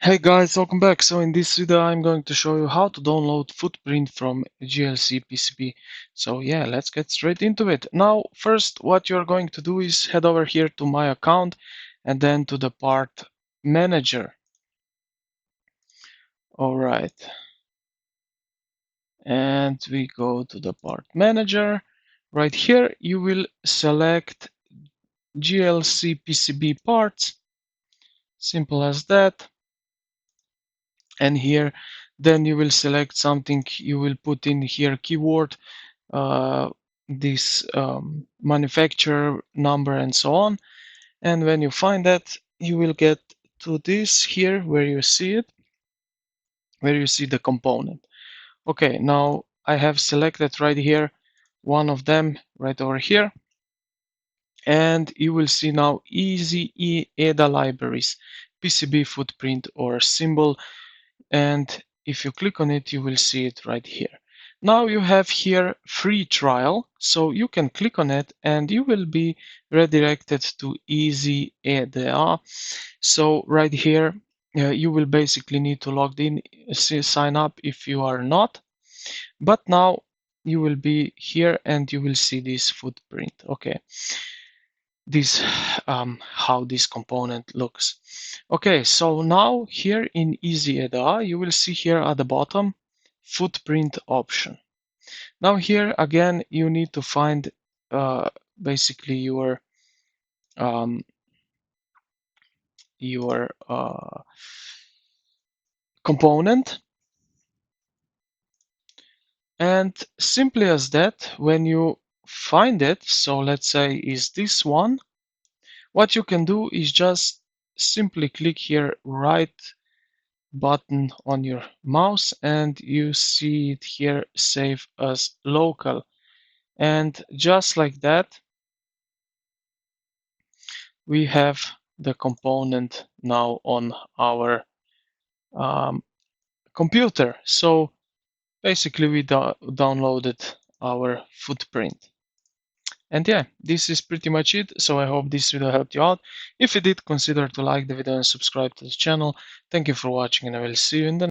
Hey guys, welcome back. So in this video I'm going to show you how to download footprint from JLCPCB. So yeah, let's get straight into it. Now first what you're going to do is head over here to my account and then to the part manager. Alright, and we go to the part manager. Right here you will select JLCPCB parts, simple as that. And here then you will select something, you will put in here keyword, uh, this manufacturer number and so on. And when you find that, you will get to this here where you see it, where you see the component. Okay, now I have selected right here one of them right over here, and you will see now easy EDA libraries, PCB footprint or symbol. And if you click on it, you will see it right here. Now you have here free trial, so you can click on it and you will be redirected to Easy EDA. So right here, you will basically need to log in, sign up if you are not. But now you will be here and you will see this footprint. Okay, this how this component looks. Okay, so now here in Easy EDA, you will see here at the bottom footprint option. Now here again, you need to find basically um, your component, and simply as that, when you find it, so let's say is this one, what you can do is just simply click here right button on your mouse and you see it here, save as local. And just like that, we have the component now on our um, computer. So basically we downloaded our footprint. And yeah, this is pretty much it. So I hope this video helped you out. If it did, consider to like the video and subscribe to the channel. Thank you for watching, and I will see you in the